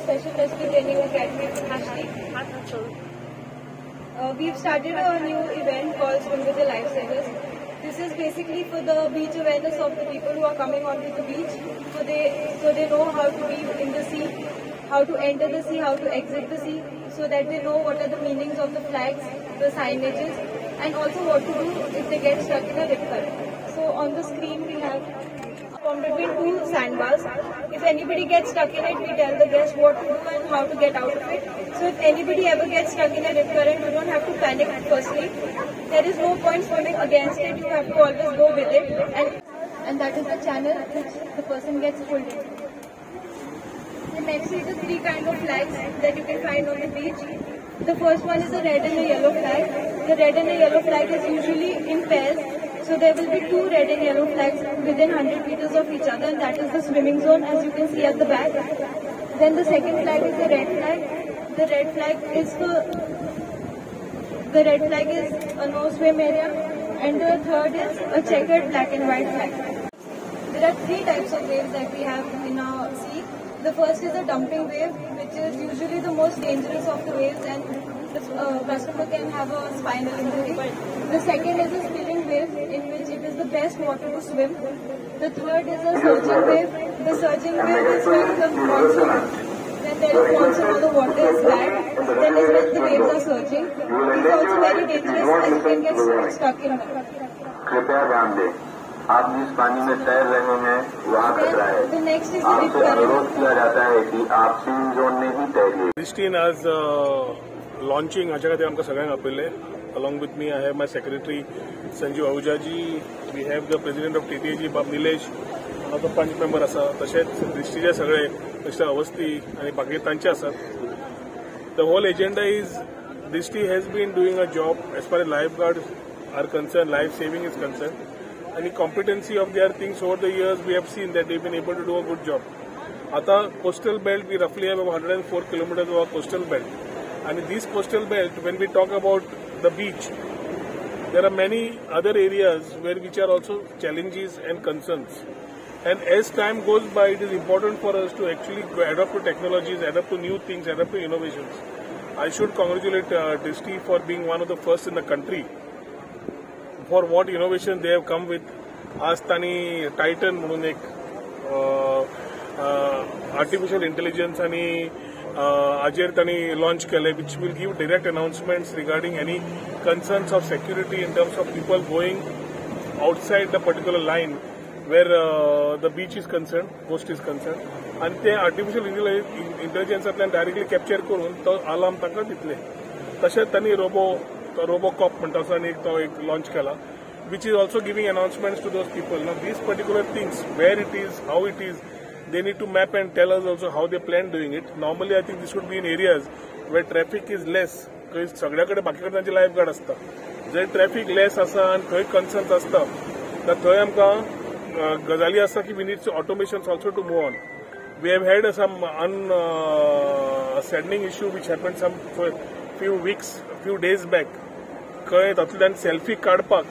Special Rescue Training Academy from Ashti. We've started a new event called Swim with the Lifesavers. This is basically for the beach awareness of the people who are coming onto the beach, so they know how to be in the sea, how to enter the sea, how to exit the sea, so that they know what are the meanings of the flags, the signages, and also what to do if they get stuck in a rip current. So on the screen we have formed between two sandbars. If anybody gets stuck in it, we tell the guest what to do and how to get out of it. So if anybody ever gets stuck in a rip current, you don't have to panic firstly. There is no point swimming against it, you have to always go with it. And that is the channel which the person gets pulled into. And next is the three kind of flags that you can find on the beach. The first one is a red and a yellow flag. The red and a yellow flag is usually in pairs. So there will be two red and yellow flags within 100 meters of each other, and that is the swimming zone, as you can see at the back. Then the second flag is the red flag. The red flag is a no swim area, and the third is a checkered black and white flag. There are three types of waves that we have in our sea. The first is a dumping wave, which is usually the most dangerous of the waves, and the customer can have a spinal injury. The second is a spilling wave, in which it is the best water to swim. The third is a surging wave. The surging wave is when the monsoon. When there is monsoon or the water is bad, then is when the waves are surging. These are also very dangerous as you can get stuck in them. कृपया ध्यान दें, आप जिस पानी में तैर रहे हैं वहाँ खतरा है। आपसे अनुरोध किया जाता है कि आप स्विम जोन में ही तैरिए। Christine as launching हाच्या खातीर आमकां सगळ्यांक आपयले. Along with me, I have my secretary Sanju Ahuja ji. We have the president of TTAG Bab Nilesh. हांव पंच मेंबर आसा. तशेंच दृष्टीचे सगळे मिस्टर अवस्थी आनी बाकी तांचे आसात. The whole agenda is Drishti has been doing a job as far as lifeguards are concerned, life saving is concerned. And the competency of their things over the years, we have seen that they've been able to do a good job. Ata coastal belt, we roughly have about 104 kilometers of our coastal belt. And in this coastal belt, when we talk about the beach, there are many other areas which are also challenges and concerns. And as time goes by, it is important for us to actually adapt to technologies, adapt to new things, adapt to innovations. I should congratulate Drishti for being one of the first in the country for what innovation they have come with. आज तांणी Titan म्हणून एक artificial intelligence आनी हाजेर तांणी launch केले, which will give direct announcements regarding any concerns of security in terms of people going outside the particular line where the beach is concerned, coast is concerned, and ते artificial इंटेलिजन्सांतल्यान directly capture करून तो alarm तांकां दितले. तशेंच तांणी RoboCop म्हणटा असो आनी तो एक लॉन्च केला, which is also giving announcements to those people. Now these particular things, where it is, how it is, they need to map and tell us also how they plan doing it. Normally I think this should be in areas where traffic is less, because सगळ्याकडे बाकीकडे तांचे lifeguard आसता. जर traffic less आसा आनी थंय concerns आसता जाल्यार थंय आमकां गजाली आसा की we need automations also to move on. We have had some saddening issue which happened some few days back. खंय तातूंतल्यान सेल्फी काडपाक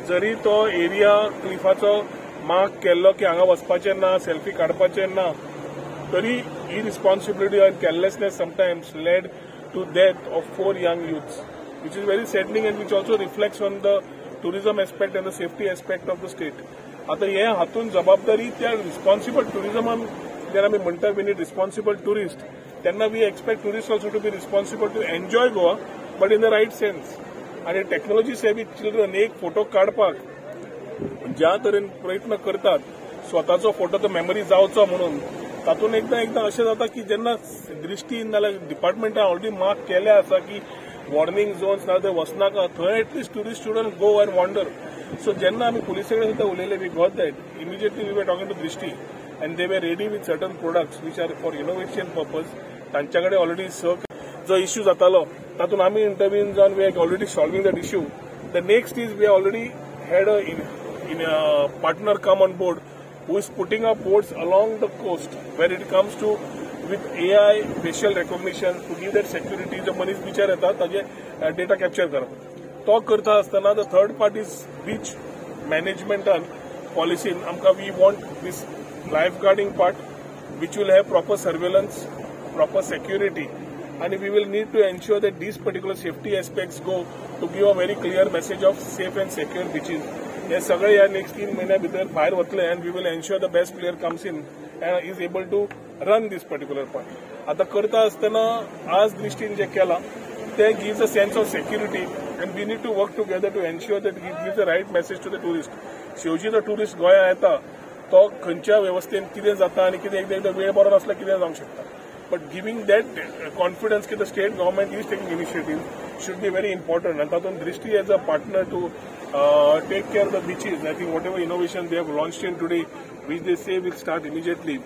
जरी तो एरिया क्लिफाचो मार्क केल्लो की हांगा वचपाचें ना, सेल्फी काडपाचें ना, तरी irresponsibility and carelessness sometimes led to death of 4 young youths, which is very saddening and which also reflects on the tourism aspect and the safety aspect of the state. आता हे हातून जबाबदारी त्या रिस्पॉन्सिबल टुरिजमान जेन्ना आमी म्हणटा वी नीड रिस्पॉन्सिबल टुरिस्ट, तेन्ना we expect tourist also to be responsible to enjoy Goa, but in the right sense. आणि technology savvy children एक फोटो काडपाक ज्या तरेन प्रयत्न करतात स्वताचो फोटो तो मेमरी जावचो म्हणून, तातूंत एकदां अशें जाता की जेन्ना दृश्टी नाल्यार डिपार्टमेंटान ऑलरेडी मार्क केले आसा की वॉर्निंग झोन्स ना थंय वचनाका, थंय at least tourist student go and wander. So जेन्ना आमी पुलिसे कडेन सुद्दां उलयले, we got that immediately we were talking to Drishti and they were ready with certain products which are for innovation purpose. तांच्या कडेन ऑलरेडी जो इश्यू जातालो तातूंत आमी इंटरव्यून जावन we are already solving that issue. The next is we already had a partner come on board who is putting up boards along the coast where it comes to with AI facial recognition to give that security. जो मनीस बिचार येता ताजे data capture करप तो करता आसतना the third parties beach मॅनेजमेंटान पॉलिसीन आमकां we want this lifeguarding part which will have proper surveillance, proper security, and we will need to ensure that these particular safety aspects go to give a very clear message of safe and secure beaches. हे सगळे या next 3 महिन्या भितर भायर वतले and we will ensure the best player comes in and is able to run this particular part. आता करता असताना आज दृष्टीन जे केला ते gives a sense of security and we need to work together to ensure that it gives the right message to the tourist. शेवटी जो tourist गोंया येता तो खंयच्या वेवस्थेन कितें जाता आनी कितें एकदा वेळ बरो नासल्यार कितें जावंक शकता. But giving that confidence that the state government is taking initiative should be very important. And Tatun Drishti as a partner to take care of the beaches, I think whatever innovation they have launched in today, which they say will start immediately.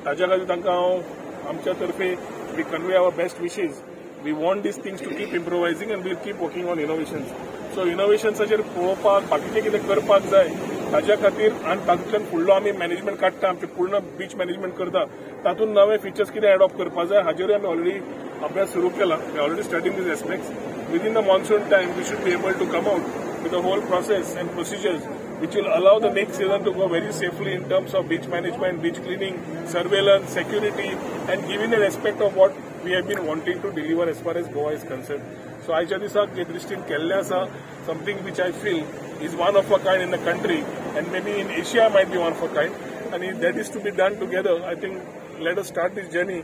ताज्या खातीर तांकां हांव आमच्या तर्फे we convey our best wishes. We want these things to keep improvising and we'll keep working on innovations. So innovationसाचेर पळोवपाक बाकीचें कितें करपाक जाय ताज्या खातीर आनी तातूंतल्यान फुडलो आमी मॅनेजमेंट काडटा आमचे पूर्ण बीच मॅनेजमेंट करता तातूंत नवे फिचर्स कितें एडॉप्ट करपाक जाय हाजेरूय आमी ऑलरेडी अभ्यास सुरू केला. We already starting these aspects. Within the monsoon time we should be able to come out with the whole process and procedures which will allow the next season to go very safely in terms of beach management, beach cleaning, surveillance, security and giving a respect of what we have been wanting to deliver as far as Goa is concerned. So आयच्या दिसाक जे दृश्टीन केल्लें आसा something which I feel is one of a kind in the country and maybe in Asia might be one of a kind and that is to be done together. I think let us start this journey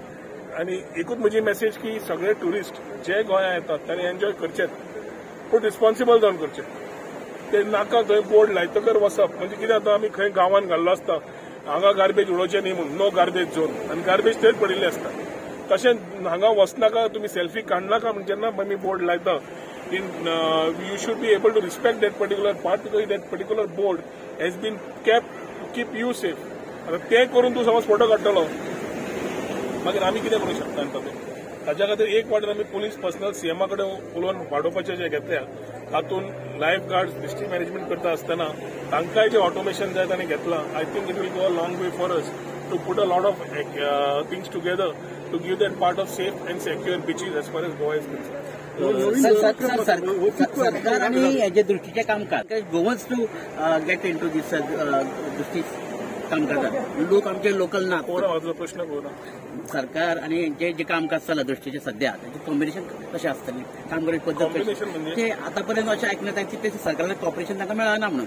आणि एकूच म्हजी message की सगळे tourist जे गोंया येतात तांणी enjoy करचेत पूण responsible जावन करचें. ते नाका थंय बोर्ड लायतकर वचप म्हणजे कितें जाता आमी खंय गांवांत घाल्लो आसता हांगा गार्बेज उडोवचें न्ही म्हणून नो गार्बेज झोन आनी गार्बेज थंय पडिल्ले आसता. तशें हांगा वचनाका तुमी सेल्फी काडनाका म्हणजे जेन्ना आमी बोर्ड लायता you should be able to respect that particular part because that particular board has been kept to keep you safe. आता तें करून तूं समज फोटो काडटलो मागीर आमी कितें करूंक शकता तातूंत. ताज्या खातीर एक वाटेन आमी पुलीस पर्सनल सीएमा कडेन उलोवन वाडोवपाचें जें घेतल्या तातूंत लायफ गार्ड्स डिस्ट्रिक्ट मॅनेजमेंट करता आसतना तांकांय जें ऑटोमेशन जाय तांणी घेतलां. I think it will go a long way for us to put a lot of things together to give that part of safe and secure beaches as far as Goa is सरकार आणि हेजे दृश्टीचे कामकाज Goans to get into this Drishti काम करतात लोक आमचे local ना. प्रश्न कोण सरकार आणि जे कामकाज चला दृष्टीचे सध्या त्याचे कॉम्बिनेशन कशें आसतलें काम करपाची पद्दत ते आतापर्यंत अशें आयकण्यात येता की सरकारला कॉपरेशन तांकां मेळना म्हणून.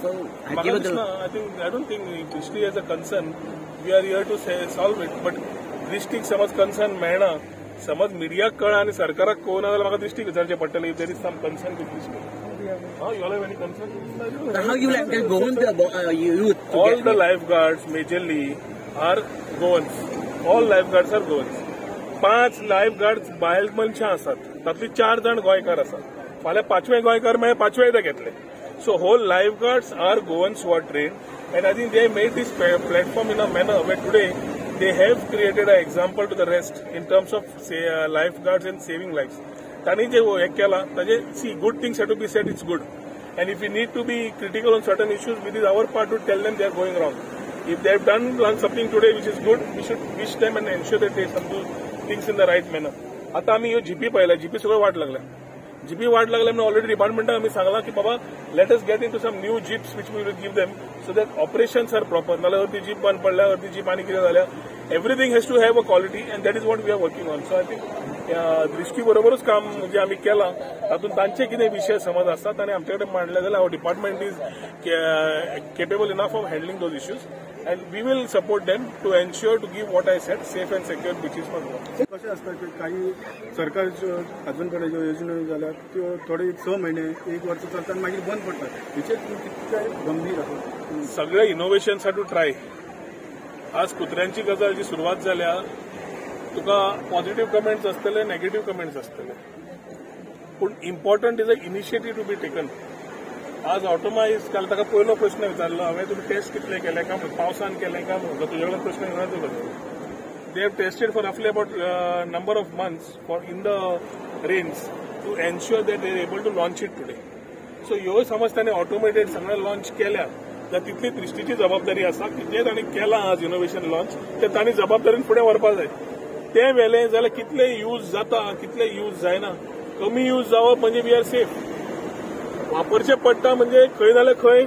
सो हाचे बद्दल I don't think Drishti as a concern we are here to solve it but दृष्टीक समज कन्सर्न मेळना समज मिडियाक कळना आनी सरकाराक कळना जाल्यार म्हाका दृष्टीक विचारचें पडटलें if there is some concern to Drishti. You all have any concern? How you like go on the youth? All the lifeguards majorly are Goans. All lifeguards are Goans. 5 lifeguards बायल मनशां आसात तातूंतली 4 जाण गोंयकार आसात. फाल्यां 5वें गोंयकार मागीर 5वें येता घेतले. So whole lifeguards are Goans who are trained and I think they made this platform in a manner where today they have created an example to the rest in terms of say lifeguards and saving lives. तांणी जे हे केला ताजे see good things have to be said it's good and if you need to be critical on certain issues with is our part to tell them they are going wrong. If they have done something today which is good we should wish them and ensure that they do things in the right manner. आता आमी ह्यो GP पळयल्या GP सगळ्यो वाट लागल्या. GP वाट लागल्या म्हणून already डिपार्टमेंटाक आमी सांगला की बाबा let us get into some new jeeps which we will give them so that operations are proper. नाल्यार अर्दी जीप बंद पडल्या अर्दी जीप आनी कितें जाल्या everything has to have a quality and that is what we are working on. So I think Drishti बरोबरच काम जे आमी केलां तातूंत तांचे कितें विशय समज आसतात आनी आमचे कडेन मांडले जाल्यार our department is capable enough of handling those issues and we will support them to ensure to give what I said safe and secure beaches for Goa. कशें आसता की काही सरकारच्यो अजून पर्यंत ज्यो योजना जाल्यात त्यो थोडे 6 म्हयने 1 वर्स चलतात मागीर बंद पडटात. हेचेर कितले गंभीर आसा? सगळे इनोव्हेशन्स आर टू ट्राय. आज कुत्र्यांची गजाल जी सुरवात जाल्या तुका पॉझिटिव्ह कमेंट्स आसतले नेगेटिव्ह कमेंट्स आसतले पूण important is a initiative to be taken. आज ऑटोमायज काल ताका पयलो प्रश्न विचारलो हांवें तुमी टेस्ट कितले केले काय म्हणून पावसान केले काय म्हणून तुजे कडेन प्रश्न विचारचो. दे हॅव टेस्टेड फॉर रफली about number of months for in the rains to ensure that they are able to launch it today. So ह्यो समज ताणें ऑटोमेटेड सगळें लॉन्च केल्या जाल्यार तितली दृश्टीची जबाबदारी आसा की जे ताणें केलां आज इनोव्हेशन लॉन्च ते तांणी जबाबदारीन फुडें व्हरपाक जाय. ते वेले जाल्यार कितले यूज जाता कितले यूज जायना. कमी यूज जावप म्हणजे वी आर सेफ. वापरचें पडटा म्हणजे खंय जाल्यार खंय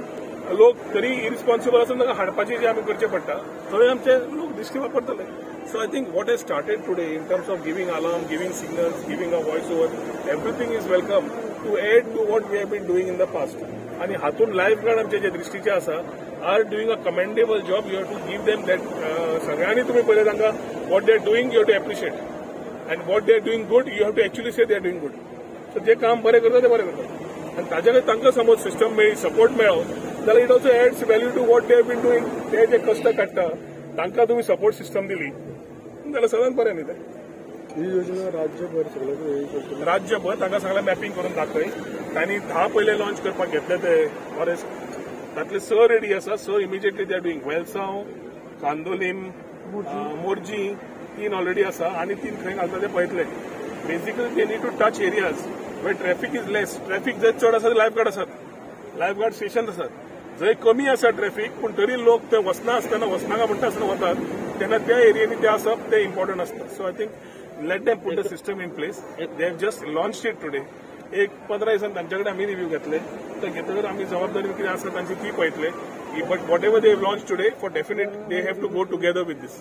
लोक तरी इरिस्पॉन्सिबल आसून ताका हाडपाचें जें आमी करचें पडटा थंय आमचे लोक दिश्टी वापरतले. So I think what has started today in terms of giving alarm, giving signals, giving a voiceover, everything is welcome to add to what we have been doing in the past. आणि हातून lifeguard आमचे जे दृष्टीचे आसा are doing a commendable job. You have to give them that. सगळ्यांनी तुम्ही पहिले तांकां what they are doing you have to appreciate and what they are doing good you have to actually say they are doing good. So जे काम बरें करता ते बरें करतात आनी ताचे खातीर तांकां समज सिस्टम मेळ्ळी सपोर्ट मेळ्ळो जाल्यार it also adds value to what they have been doing. ते जे कश्ट काडटा तांकां तुम्ही सपोर्ट सिस्टम दिली जाल्यार सगळ्यांत बरें न्ही तें. ही योजना राज्यभर सगळ्याक राज्यभर तांकां सगळें मॅपिंग करून दाखय. तांणी 10 पहिले लॉन्च करपाक घेतले ते फॉरेस्ट तातले 6 रेडी आसा. 6 immediately they are doing. Velsao, Candolim, Morjim 3 already आसा आनी 3 खंय घालता ते पळयतले. Basically they need to touch areas where traffic is less. Traffic जंय चड आसा लायफगार्ड आसात, लायफगार्ड स्टेशन आसात. जंय कमी आसा ट्रॅफिक पूण तरी लोक ते वचना आसतना वचनाका म्हणटा आसतना वतात तेन्ना त्या एरियांनी ते आसप ते इम्पॉर्टंट आसता. So I think let them put the system in place. They have just launched it today. एक 15 दिसांनी तांचे कडेन आमी रिव्ह्यू घेतले. तर घेतल्यार आमी जबाबदारी कितें आसा तांची ती पळयतले. But whatever they have launch today for definite they have to go together with these.